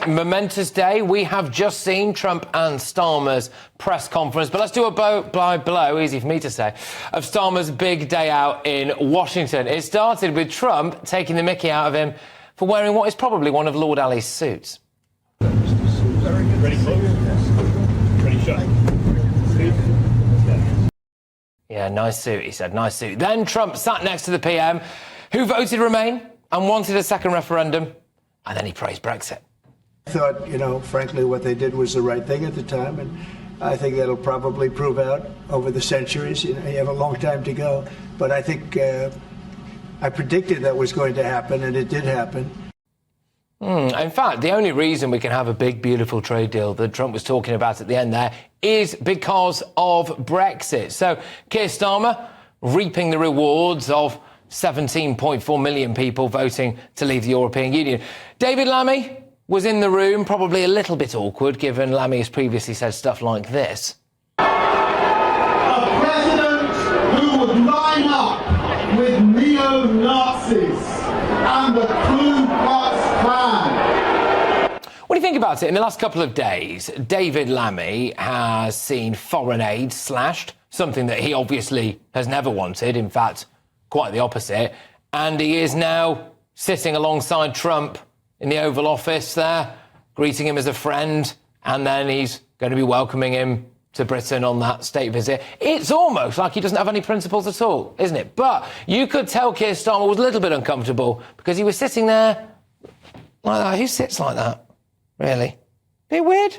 momentous day. We have just seen Trump and Starmer's press conference, but let's do a blow, easy for me to say, of Starmer's big day out in Washington. It started with Trump taking the mickey out of him for wearing what is probably one of Lord Ali's suits. Ready, shot. Yeah, nice suit, he said, nice suit. Then Trump sat next to the PM, who voted Remain and wanted a second referendum, and then he praised Brexit. I thought, frankly, what they did was the right thing at the time, and I think that'll probably prove out over the centuries. You have a long time to go, but I think I predicted that was going to happen, and it did happen. In fact, the only reason we can have a big, beautiful trade deal that Trump was talking about at the end there is because of Brexit. So Keir Stramer reaping the rewards of 17.4 million people voting to leave the European Union. David Lammy was in the room, probably a little bit awkward, given Lammy has previously said stuff like this. A president who would line up with neo-Nazis and the Ku Klux Klan. What do you think about it? In the last couple of days, David Lammy has seen foreign aid slashed, something that he obviously has never wanted, in fact, quite the opposite, and he is now sitting alongside Trump in the Oval Office there, greeting him as a friend, and then he's going to be welcoming him to Britain on that state visit. It's almost like he doesn't have any principles at all, isn't it? But you could tell Keir Stramer was a little bit uncomfortable because he was sitting there like that. Who sits like that, really? Bit weird?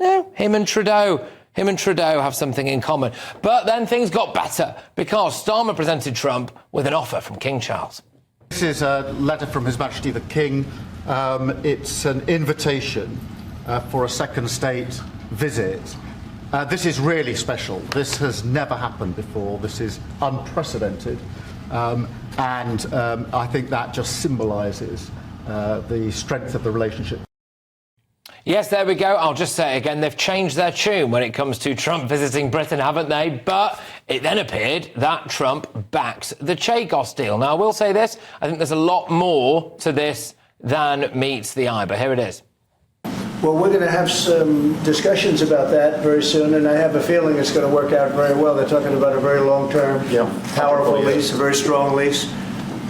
No, him and Trudeau have something in common. But then things got better because Starmer presented Trump with an offer from King Charles. This is a letter from His Majesty the King. It's an invitation for a second state visit. This is really special. This has never happened before. This is unprecedented. And I think that just symbolises the strength of the relationship. Yes, there we go. I'll just say it again. They've changed their tune when it comes to Trump visiting Britain, haven't they? But it then appeared that Trump backs the Chagos deal. Now, I will say this. I think there's a lot more to this than meets the eye, but here it is. Well, we're going to have some discussions about that very soon, and I have a feeling it's going to work out very well. They're talking about a very long-term, powerful lease, a very strong lease,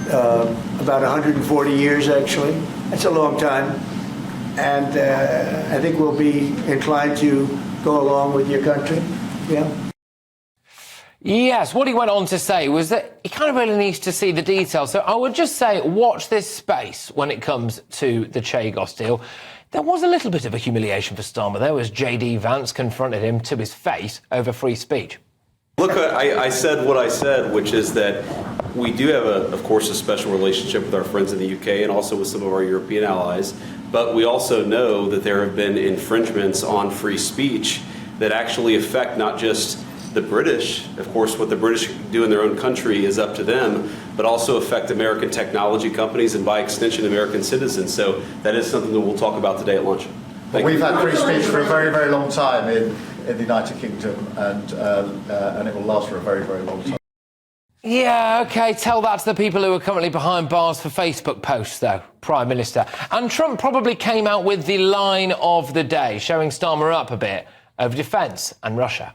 about 140 years, actually. That's a long time. And I think we'll be inclined to go along with your country. Yeah. Yes, what he went on to say was that he kind of really needs to see the details. So I would just say watch this space when it comes to the Chagos deal. There was a little bit of a humiliation for Starmer there as J.D. Vance confronted him to his face over free speech. Look, I said what I said, which is that we do have, of course, a special relationship with our friends in the UK and also with some of our European allies. But we also know that there have been infringements on free speech that actually affect not just the British. Of course, what the British do in their own country is up to them, but also affect American technology companies and, by extension, American citizens. So that is something that we'll talk about today at lunch. We've had free speech for a very, very long time in the United Kingdom, and it will last for a very, very long time. Yeah, OK, tell that to the people who are currently behind bars for Facebook posts, though, Prime Minister. And Trump probably came out with the line of the day, showing Starmer up a bit over defence and Russia.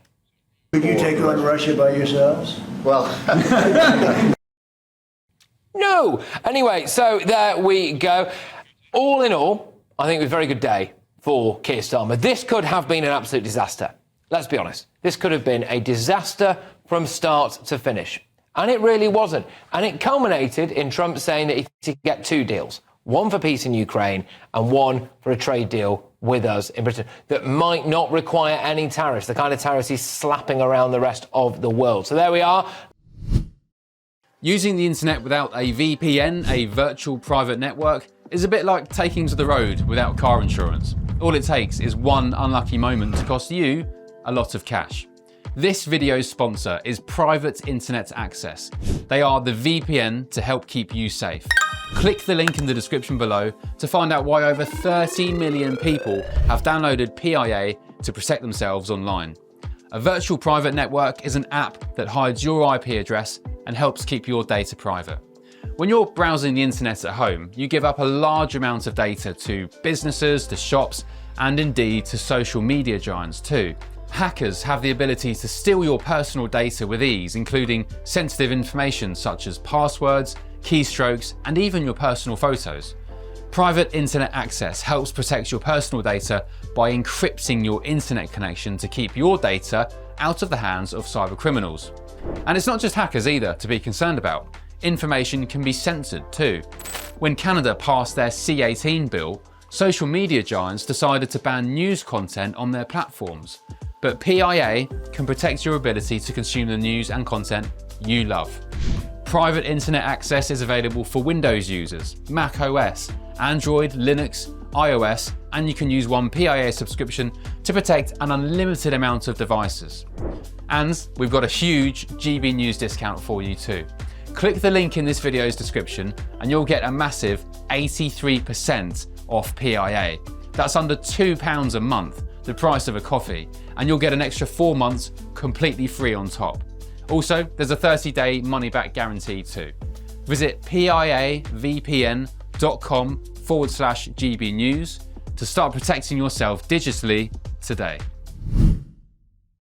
Would you take on Russia by yourselves? Well... No! Anyway, so there we go. All in all, I think it was a very good day for Keir Stramer. This could have been an absolute disaster. Let's be honest. This could have been a disaster from start to finish. And it really wasn't. And it culminated in Trump saying that he could get two deals. One for peace in Ukraine and one for a trade deal with us in Britain that might not require any tariffs, the kind of tariffs he's slapping around the rest of the world. So there we are. Using the internet without a VPN, a virtual private network, is a bit like taking to the road without car insurance. All it takes is one unlucky moment to cost you a lot of cash. This video's sponsor is Private Internet Access. They are the VPN to help keep you safe. Click the link in the description below to find out why over 30 million people have downloaded PIA to protect themselves online. A virtual private network is an app that hides your IP address and helps keep your data private. When you're browsing the internet at home, you give up a large amount of data to businesses, to shops, and indeed to social media giants too. Hackers have the ability to steal your personal data with ease, including sensitive information such as passwords, keystrokes, and even your personal photos. Private internet access helps protect your personal data by encrypting your internet connection to keep your data out of the hands of cyber criminals. And it's not just hackers either to be concerned about. Information can be censored too. When Canada passed their C18 bill, social media giants decided to ban news content on their platforms. But PIA can protect your ability to consume the news and content you love. Private internet access is available for Windows users, Mac OS, Android, Linux, iOS, and you can use one PIA subscription to protect an unlimited amount of devices. And we've got a huge GB News discount for you too. Click the link in this video's description and you'll get a massive 83% off PIA. That's under £2 a month, the price of a coffee, and you'll get an extra 4 months completely free on top. Also, there's a 30-day money-back guarantee too. Visit piavpn.com/GB News to start protecting yourself digitally today.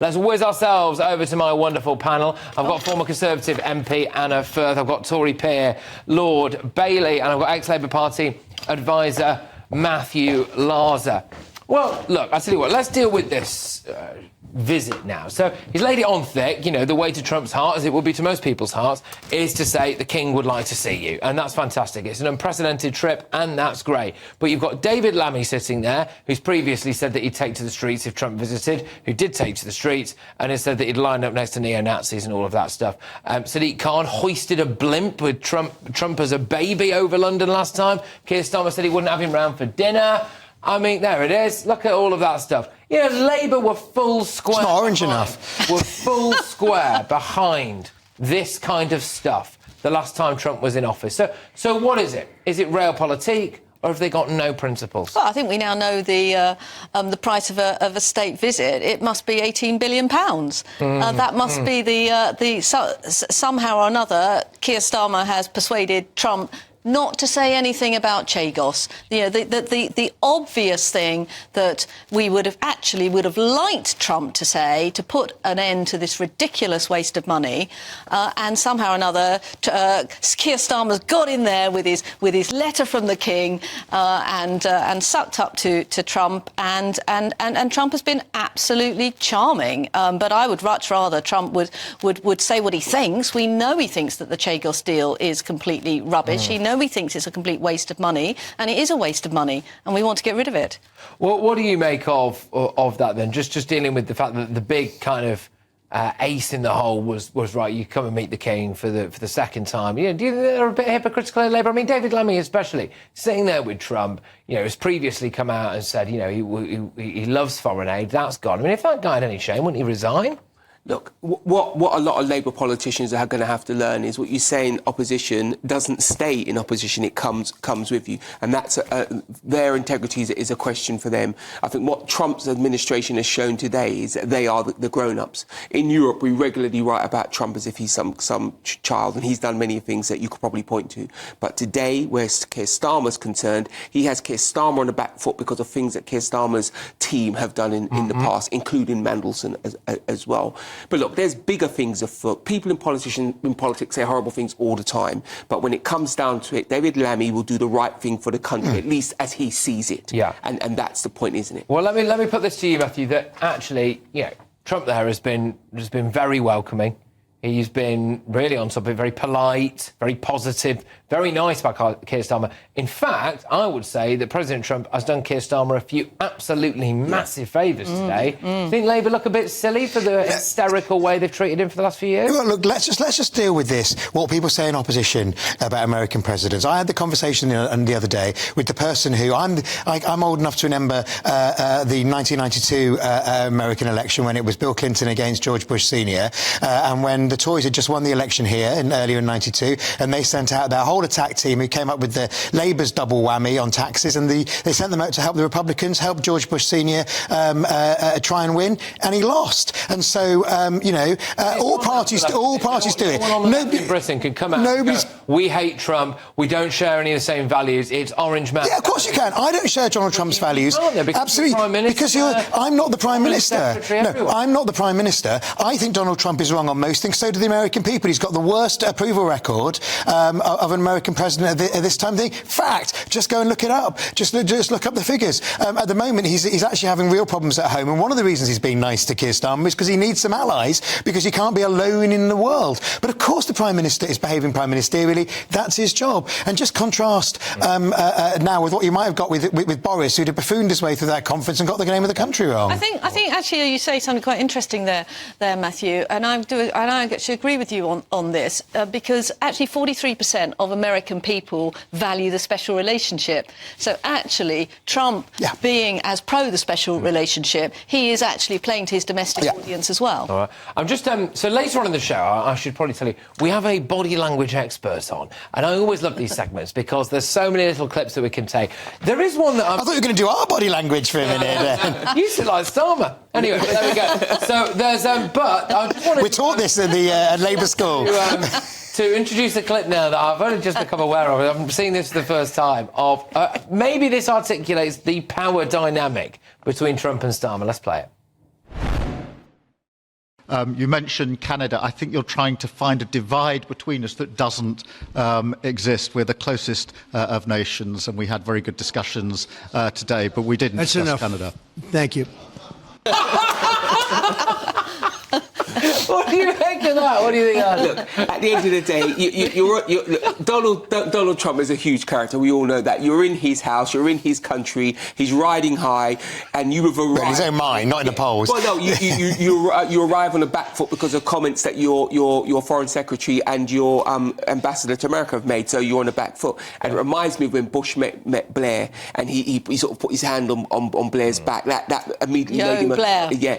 Let's whiz ourselves over to my wonderful panel. I've got former Conservative MP Anna Firth, I've got Tory peer Lord Bailey, and I've got ex-Labour Party advisor Matthew Larzer. Well, look, I'll tell you what, let's deal with this visit now. So he's laid it on thick. You know, the way to Trump's heart, as it would be to most people's hearts, is to say the King would like to see you. And that's fantastic. It's an unprecedented trip, and that's great. But you've got David Lammy sitting there, who's previously said that he'd take to the streets if Trump visited, who did take to the streets, and has said that he'd line up next to neo-Nazis and all of that stuff. Sadiq Khan hoisted a blimp with Trump as a baby over London last time. Keir Starmer said he wouldn't have him round for dinner. I mean, there it is. Look at all of that stuff. You know, Labour were full square. It's not orange enough. Were full square behind this kind of stuff the last time Trump was in office. So what is it? Is it realpolitik, or have they got no principles? Well, I think we now know the price of a state visit. It must be £18 billion. That must be somehow or another. Keir Starmer has persuaded Trump not to say anything about Chagos. You know, the obvious thing that we would have liked Trump to say to put an end to this ridiculous waste of money, and somehow or another, Keir Starmer's got in there with his letter from the King, and sucked up to Trump, and Trump has been absolutely charming. But I would much rather Trump would say what he thinks. We know he thinks that the Chagos deal is completely rubbish. He thinks it's a complete waste of money, and it is a waste of money, and we want to get rid of it. Well, what do you make of that then? Just dealing with the fact that the big kind of ace in the hole was right. You come and meet the King for the second time. You know, do you think they're a bit hypocritical in Labour? I mean, David Lammy especially sitting there with Trump. You know, has previously come out and said, you know, he loves foreign aid. That's gone. I mean, if that guy had any shame, wouldn't he resign? Look, what a lot of Labour politicians are going to have to learn is what you say in opposition doesn't stay in opposition, it comes with you. And that's their integrity is a question for them. I think what Trump's administration has shown today is that they are the grown-ups. In Europe, we regularly write about Trump as if he's some child, and he's done many things that you could probably point to. But today, where Keir Starmer's concerned, he has Keir Starmer on the back foot because of things that Keir Starmer's team have done in the past, including Mandelson as well. But look, there's bigger things afoot. People in politics say horrible things all the time. But when it comes down to it, David Lammy will do the right thing for the country, at least as he sees it. Yeah. And that's the point, isn't it? Well, let me put this to you, Matthew, that actually, you know, Trump there has been very welcoming. He's been really on top of it, very polite, very positive, very nice about Keir Starmer. In fact, I would say that President Trump has done Keir Starmer a few absolutely massive favours today. Do you think Labour look a bit silly for the hysterical way they've treated him for the last few years? Well, look, let's just deal with this, what people say in opposition about American presidents. I had the conversation the other day with the person who, I'm old enough to remember the 1992 American election when it was Bill Clinton against George Bush Sr., and when the Tories had just won the election here earlier in 92, and they sent out their whole attack team who came up with the Labour's double whammy on taxes, and they sent them out to help the Republicans, help George Bush Sr. Try and win, and he lost. And so, all parties do it. Nobody in Britain can come out. we hate Trump, we don't share any of the same values, it's Orange Man. Yeah, of course you can. I don't share Donald Trump's values. Absolutely. Because I'm not the Prime Minister. No, I'm not the Prime Minister. I think Donald Trump is wrong on most things. So do the American people. He's got the worst approval record of an American president at this time thing. Fact. Just go and look it up. Just look up the figures. At the moment, he's actually having real problems at home. And one of the reasons he's being nice to Keir Starmer is because he needs some allies, because he can't be alone in the world. But of course the Prime Minister is behaving prime ministerially. That's his job. And just contrast now with what you might have got with Boris, who'd have buffooned his way through that conference and got the name of the country wrong. I think actually you say something quite interesting there, Matthew, and I actually agree with you on this, because actually 43% of American people value the special relationship. So actually, Trump being as pro the special relationship, he is actually playing to his domestic audience as well. All right. I'm just so later on in the show, I should probably tell you, we have a body language expert on, and I always love these segments because there's so many little clips that we can take. There is one that I thought you were going to do our body language for a minute. You said like Starmer. Anyway, there we go. So there's but I just wanted we taught this in the Labour School. To introduce a clip now that I've only just become aware of, I'm seeing this for the first time, of maybe this articulates the power dynamic between Trump and Starmer. Let's play it. You mentioned Canada. I think you're trying to find a divide between us that doesn't exist. We're the closest of nations, and we had very good discussions today, but we didn't discuss Canada. Thank you. What do you think of that? What do you think of that? Look, at the end of the day, Donald Trump is a huge character. We all know that. You're in his house, you're in his country, he's riding high, and you have arrived... Well, his own mind, not in the polls. Well, no, you arrive on the back foot because of comments that your Foreign Secretary and your Ambassador to America have made, so you're on the back foot. And it reminds me of when Bush met Blair, and he sort of put his hand on Blair's back. That immediately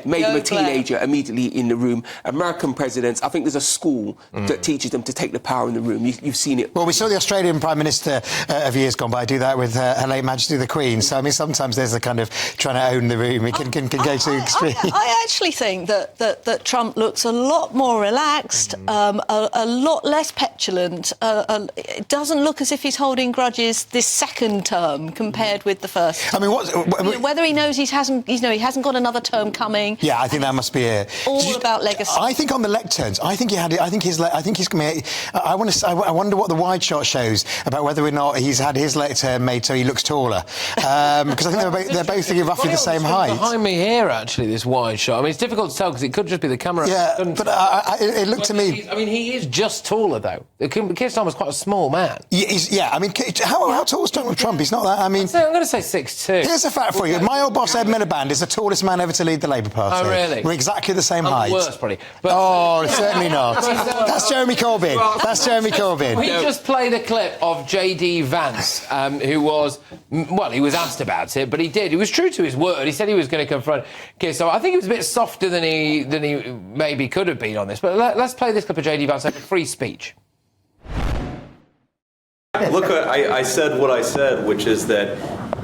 made him a teenager immediately in the room. American presidents, I think there's a school that teaches them to take the power in the room. You've seen it. Well, we saw the Australian Prime Minister of years gone by do that with Her late Majesty the Queen. So, I mean, sometimes there's a kind of trying to own the room. It can go to extreme. I actually think that Trump looks a lot more relaxed, a lot less petulant. It doesn't look as if he's holding grudges this second term compared with the first. I mean, whether he knows he hasn't got another term coming. Yeah, I think that must be it. All about legacy. I think on the lecterns, I think he's coming. I wonder what the wide shot shows about whether or not he's had his lectern made so he looks taller. Because I think they're both roughly the same height. Behind me here, actually, this wide shot. I mean, it's difficult to tell because it could just be the camera. Yeah, but it looked to me. I mean, he is just taller though. Keir Starmer's quite a small man. I mean, how tall is Donald Trump? He's not that. I mean, I'm going to say 6'2". Here's a fact for you. My old boss Ed Miliband is the tallest man ever to lead the Labour Party. Oh, really? We're exactly the same height. Worse, probably. But, oh, certainly not. That's Jeremy Corbyn. That's Jeremy Corbyn. We just played a clip of J.D. Vance, who was, well, he was asked about it, but he did. He was true to his word. He said he was going to confront Keir. So I think he was a bit softer than he maybe could have been on this. But let's play this clip of J.D. Vance over free speech. Look, I said what I said, which is that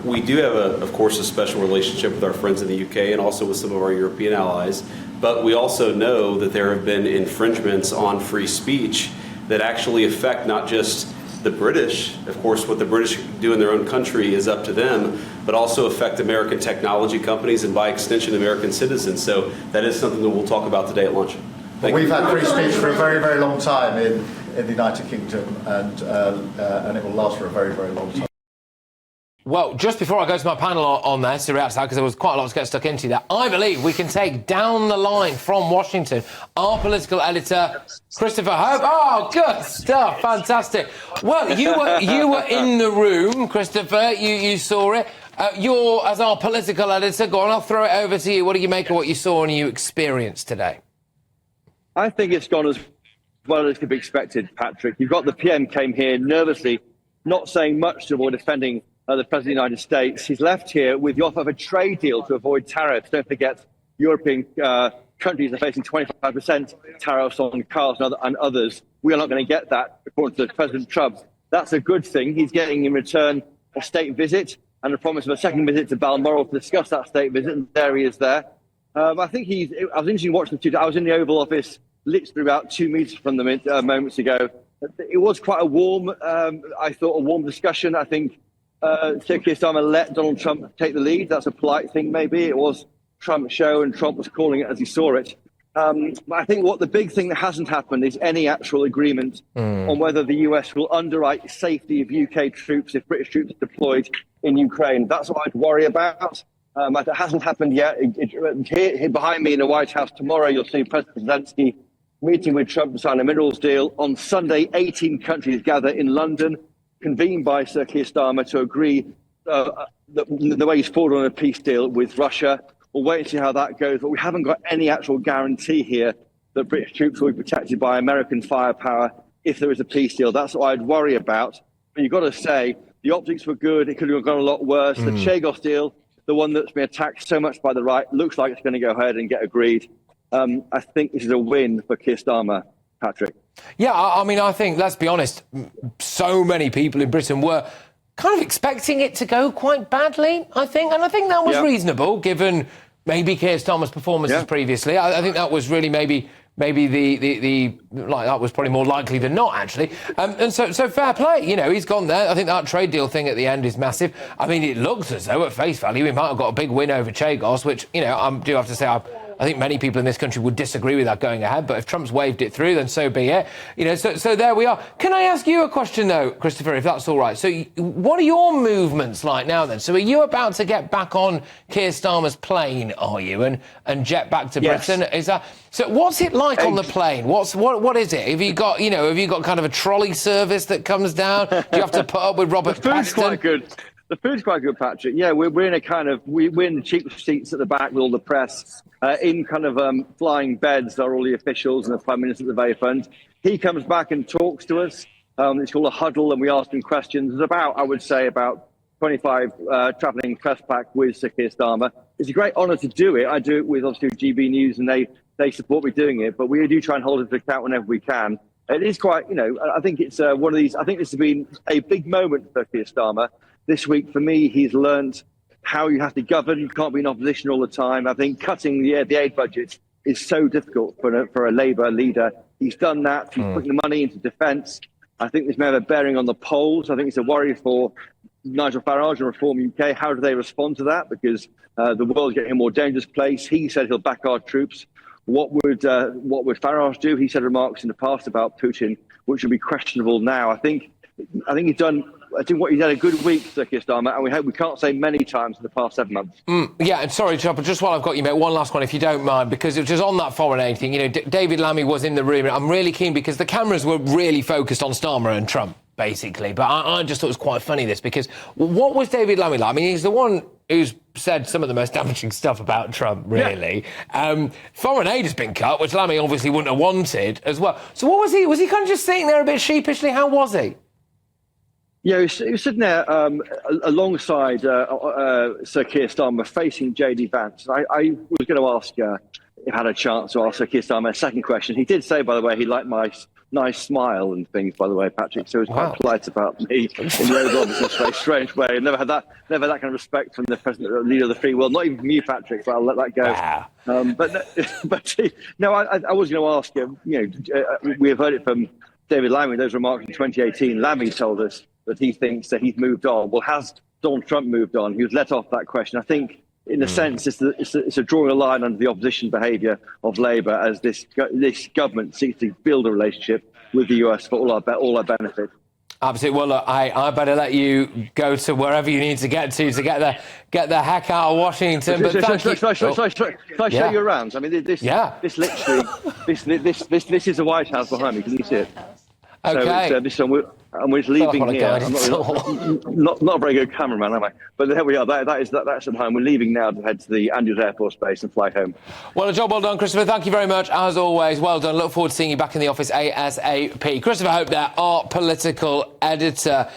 we do have, of course, a special relationship with our friends in the UK and also with some of our European allies. But we also know that there have been infringements on free speech that actually affect not just the British. Of course, what the British do in their own country is up to them, but also affect American technology companies and, by extension, American citizens. So that is something that we'll talk about today at lunch. We've had free speech for a very, very long time in the United Kingdom, and it will last for a very, very long time. Well, just before I go to my panel on this to react to that, because there was quite a lot to get stuck into that, I believe we can take down the line from Washington our political editor, Christopher Hope. Oh, good stuff. Fantastic. Well, you were in the room, Christopher. You saw it. You're, as our political editor, go on, I'll throw it over to you. What do you make of what you saw and you experienced today? I think it's gone as well as could be expected, Patrick. You've got the PM came here nervously, not saying much to avoid offending the President of the United States. He's left here with the offer of a trade deal to avoid tariffs. Don't forget, European countries are facing 25% tariffs on cars and others. We are not going to get that, according to President Trump. That's a good thing. He's getting in return a state visit and a promise of a second visit to Balmoral to discuss that state visit, and there he is there. I think I was interested to watch the two. I was in the Oval Office literally about 2 meters from them moments ago. it was quite a warm, I thought, a warm discussion. I think Sir Keir Starmer let Donald Trump take the lead. That's a polite thing, maybe. It was Trump's show, and Trump was calling it as he saw it. But I think what the big thing that hasn't happened is any actual agreement on whether the US will underwrite safety of UK troops if British troops are deployed in Ukraine. That's what I'd worry about. That hasn't happened yet. Here behind me in the White House tomorrow, you'll see President Zelensky meeting with Trump to sign a minerals deal. On Sunday, 18 countries gather in London, convened by Sir Keir Starmer to agree the way he's forward on a peace deal with Russia. We'll wait and see how that goes, but we haven't got any actual guarantee here that British troops will be protected by American firepower if there is a peace deal. That's what I'd worry about. But you've got to say, the optics were good. It could have gone a lot worse. The Chagos deal, the one that's been attacked so much by the right, looks like it's going to go ahead and get agreed. I think this is a win for Keir Starmer, Patrick. Yeah, I mean, I think, let's be honest, so many people in Britain were kind of expecting it to go quite badly, I think. And I think that was reasonable, given maybe Keir Starmer's performances previously. I think that was really maybe the like that was probably more likely than not, actually. And so fair play, you know, he's gone there. I think that trade deal thing at the end is massive. I mean, it looks as though at face value he might have got a big win over Chagos, which, you know, I do have to say I think many people in this country would disagree with that going ahead, but if Trump's waved it through, then so be it. You know, so there we are. Can I ask you a question, though, Christopher, if that's all right? So what are your movements like now, then? So are you about to get back on Keir Starmer's plane, are you, and jet back to Britain? Is that... So what's it like on the plane? What is it? Have you got kind of a trolley service that comes down? Do you have to put up with Robert Preston? The food's quite good. The food's quite good, Patrick. Yeah, we're in a kind of... We're in the cheap seats at the back with all the press. In kind of flying beds are all the officials and the Prime Minister at the very front. He comes back and talks to us. It's called a huddle, and we ask him questions. There's about 25 travelling press pack with Sir Keir Starmer. It's a great honour to do it. I do it with, obviously, GB News, and they support me doing it. But we do try and hold it to account whenever we can. It is quite, you know, I think it's one of these... I think this has been a big moment for Keir Starmer. This week, for me, he's learned how you have to govern. You can't be in opposition all the time. I think cutting the aid budget is so difficult for a Labour leader. He's done that. He's putting the money into defence. I think this may have a bearing on the polls. I think it's a worry for Nigel Farage and Reform UK. How do they respond to that? Because the world's getting a more dangerous place. He said he'll back our troops. What would Farage do? He said remarks in the past about Putin, which would be questionable now. I think he's done... I think he's had a good week, Sir Keir Starmer, and we can't say many times in the past 7 months. Yeah, and sorry, Chopper, just while I've got you, mate, one last one, if you don't mind, because it was just on that foreign aid thing. You know, David Lammy was in the room, and I'm really keen because the cameras were really focused on Starmer and Trump, basically. But I just thought it was quite funny, this, because what was David Lammy like? I mean, he's the one who's said some of the most damaging stuff about Trump, really. Yeah. Foreign aid has been cut, which Lammy obviously wouldn't have wanted as well. So what was he? Was he kind of just sitting there a bit sheepishly? How was he? Yeah, he was sitting there alongside Sir Keir Starmer, facing JD Vance. I was going to ask if I had a chance to ask Sir Keir Starmer a second question. He did say, by the way, he liked my nice smile and things, by the way, Patrick. So he was quite polite about me in the Oval Office in a very strange way. I never had that kind of respect from the president, or leader of the free world. Not even from you, Patrick, but I'll let that go. Wow. No, I was going to ask him. You know, we have heard it from David Lammy. Those remarks in 2018. Lammy told us that he thinks that he's moved on. Well, has Donald Trump moved on? He was let off that question. I think, in a sense, it's a drawing a line under the opposition behaviour of Labour as this government seeks to build a relationship with the US for all our benefit. Absolutely. Well, look, I better let you go to wherever you need to get the heck out of Washington. But Can I show you around? I mean, this literally, this is the White House behind me. Can you see it? Okay. So we're leaving here. I'm not a very good cameraman, am I? But there we are. That's at home. We're leaving now to head to the Andrews Air Force Base and fly home. Well, a job well done, Christopher. Thank you very much, as always. Well done. Look forward to seeing you back in the office ASAP. Christopher Hope there, our political editor.